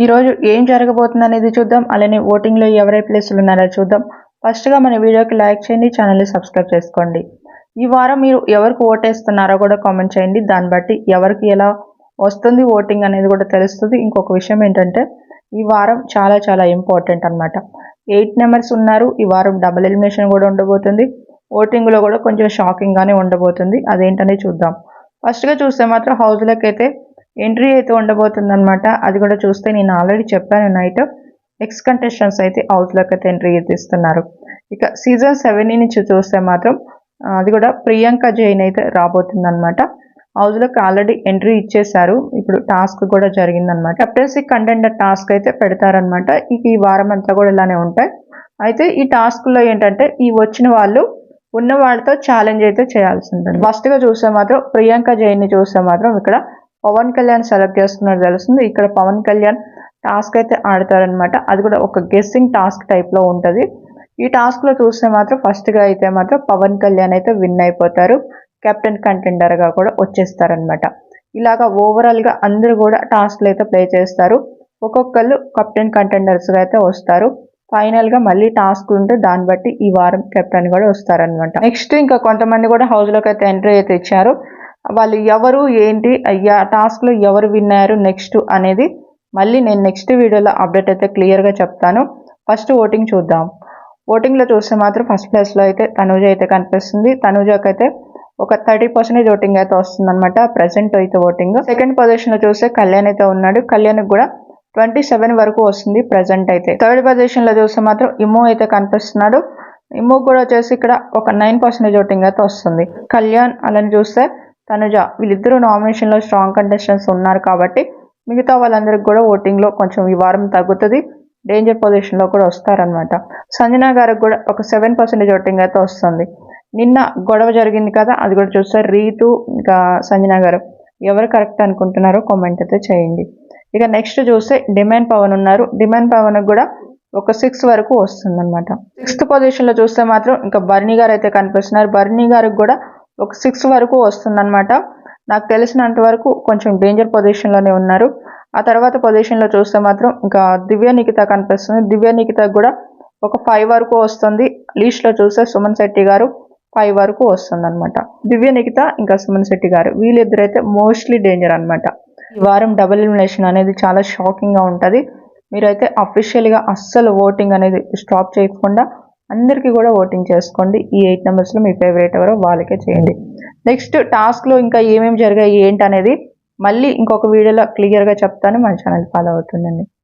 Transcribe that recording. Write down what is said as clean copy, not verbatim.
ఈరోజు ఏం జరగబోతుంది అనేది చూద్దాం. అలానే ఓటింగ్లో ఎవరై ప్లేస్లు ఉన్నారో చూద్దాం. ఫస్ట్గా మన వీడియోకి లైక్ చేయండి, ఛానల్ని సబ్స్క్రైబ్ చేసుకోండి. ఈ వారం మీరు ఎవరికి ఓటేస్తున్నారో కూడా కామెంట్ చేయండి. దాన్ని బట్టి ఎవరికి ఎలా వస్తుంది ఓటింగ్ అనేది కూడా తెలుస్తుంది. ఇంకొక విషయం ఏంటంటే ఈ వారం చాలా చాలా ఇంపార్టెంట్ అనమాట. 8 మెంబర్స్ ఉన్నారు. ఈ వారం డబుల్ ఎలిమినేషన్ కూడా ఉండబోతుంది. ఓటింగ్లో కూడా కొంచెం షాకింగ్గానే ఉండబోతుంది. అదేంటనే చూద్దాం. ఫస్ట్గా చూస్తే మాత్రం హౌస్లోకి అయితే ఎంట్రీ అయితే ఉండబోతుందన్నమాట. అది కూడా చూస్తే నేను ఆల్రెడీ చెప్పాను నైట్ ఎక్స్ కంటెస్టెంట్స్ అయితే హౌస్లోకి అయితే ఎంట్రీ ఇస్తున్నారు. ఇక సీజన్ 7 నుంచి చూస్తే మాత్రం అది కూడా ప్రియాంక జైన్ అయితే రాబోతుందన్నమాట. హౌస్లోకి ఆల్రెడీ ఎంట్రీ ఇచ్చేశారు. ఇప్పుడు టాస్క్ కూడా జరిగిందనమాట. కెప్టెన్సీ కంటెండర్ టాస్క్ అయితే పెడతారనమాట. ఇక ఈ వారం అంతా కూడా ఇలానే ఉంటాయి. అయితే ఈ టాస్క్లో ఏంటంటే ఈ వచ్చిన వాళ్ళు ఉన్న వాళ్ళతో ఛాలెంజ్ అయితే చేయాల్సి ఉంటుంది. ఫస్ట్గా చూస్తే మాత్రం ప్రియాంక జైన్ని చూస్తే మాత్రం ఇక్కడ పవన్ కళ్యాణ్ సెలెక్ట్ చేస్తున్నట్టు తెలుస్తుంది. ఇక్కడ పవన్ కళ్యాణ్ టాస్క్ అయితే ఆడతారనమాట. అది కూడా ఒక గెస్సింగ్ టాస్క్ టైప్లో ఉంటుంది. ఈ టాస్క్లో చూస్తే మాత్రం ఫస్ట్గా అయితే మాత్రం పవన్ కళ్యాణ్ అయితే విన్ అయిపోతారు. కెప్టెన్ కంటెండర్గా కూడా వచ్చేస్తారనమాట. ఇలాగా ఓవరాల్గా అందరూ కూడా టాస్క్లు అయితే ప్లే చేస్తారు. ఒక్కొక్కళ్ళు కెప్టెన్ కంటెండర్స్గా అయితే వస్తారు. ఫైనల్గా మళ్ళీ టాస్క్ ఉంటే దాన్ని బట్టి ఈ వారం కెప్టెన్ కూడా వస్తారనమాట. నెక్స్ట్ ఇంకా కొంతమంది కూడా హౌస్లోకి అయితే ఎంట్రీ అయితే ఇచ్చారు. వాళ్ళు ఎవరు ఏంటి అయ్యా టాస్క్లో ఎవరు విన్ అయ్యారు నెక్స్ట్ అనేది మళ్ళీ నేను నెక్స్ట్ వీడియోలో అప్డేట్ అయితే క్లియర్గా చెప్తాను. ఫస్ట్ ఓటింగ్ చూద్దాం. ఓటింగ్లో చూస్తే మాత్రం ఫస్ట్ ప్లేస్లో అయితే తనూజ అయితే కనిపిస్తుంది. తనూజకి అయితే ఒక 30% ఓటింగ్ అయితే వస్తుందన్నమాట ప్రజెంట్ అయితే ఓటింగ్. సెకండ్ పొజిషన్లో చూస్తే కళ్యాణ్ అయితే ఉన్నాడు. కళ్యాణ్కి కూడా 27 వరకు వస్తుంది ప్రజెంట్ అయితే. థర్డ్ పొజిషన్లో చూస్తే మాత్రం ఇమ్మో అయితే కనిపిస్తున్నాడు. ఇమ్మో కూడా వచ్చేసి ఇక్కడ ఒక 9% ఓటింగ్ అయితే వస్తుంది. కళ్యాణ్ అలాని చూస్తే తనుజ వీళ్ళిద్దరూ నామినేషన్లో స్ట్రాంగ్ కంటెస్టెంట్స్ ఉన్నారు కాబట్టి మిగతా వాళ్ళందరికీ కూడా ఓటింగ్లో కొంచెం ఈ వారం తగ్గుతుంది. డేంజర్ పొజిషన్లో కూడా వస్తారనమాట. సంజన గారికి కూడా ఒక 7% ఓటింగ్ అయితే వస్తుంది. నిన్న గొడవ జరిగింది కదా, అది కూడా చూస్తారు. రీతు ఇంకా సంజన గారు ఎవరు కరెక్ట్ అనుకుంటున్నారో కామెంట్ అయితే చేయండి. ఇక నెక్స్ట్ చూస్తే డిమాండ్ పవన్ ఉన్నారు. డిమాండ్ పవన్ కూడా ఒక 6 వరకు వస్తుంది అనమాట. 6th పొజిషన్లో చూస్తే మాత్రం ఇంకా బర్నీ గారు అయితే కనిపిస్తున్నారు. బర్నీ గారికి కూడా ఒక 6 వరకు వస్తుందన్నమాట. నాకు తెలిసినంత వరకు కొంచెం డేంజర్ పొజిషన్లోనే ఉన్నారు. ఆ తర్వాత పొజిషన్లో చూస్తే మాత్రం ఇంకా దివ్య నిఖిత కనిపిస్తుంది. దివ్య నిఖితకు కూడా ఒక 5 వరకు వస్తుంది. లీస్ట్లో చూస్తే సుమన్ శెట్టి గారు 5 వరకు వస్తుంది అనమాట. దివ్య నిఖిత ఇంకా సుమన్ శెట్టి గారు వీళ్ళిద్దరైతే మోస్ట్లీ డేంజర్ అనమాట. ఈ వారం డబుల్ ఎలిమినేషన్ అనేది చాలా షాకింగ్గా ఉంటుంది. మీరైతే అఫీషియల్గా అస్సలు ఓటింగ్ అనేది స్టాప్ చేయకుండా అందరికీ కూడా ఓటింగ్ చేసుకోండి. ఈ 8 మెంబర్స్లో మీ ఫేవరెట్ ఎవరో వాళ్ళకే చేయండి. నెక్స్ట్ టాస్క్లో ఇంకా ఏమేమి జరిగాయి ఏంటి అనేది మళ్ళీ ఇంకొక వీడియోలో క్లియర్గా చెప్తాను. మన ఛానల్ ఫాలో అవుతుందండి.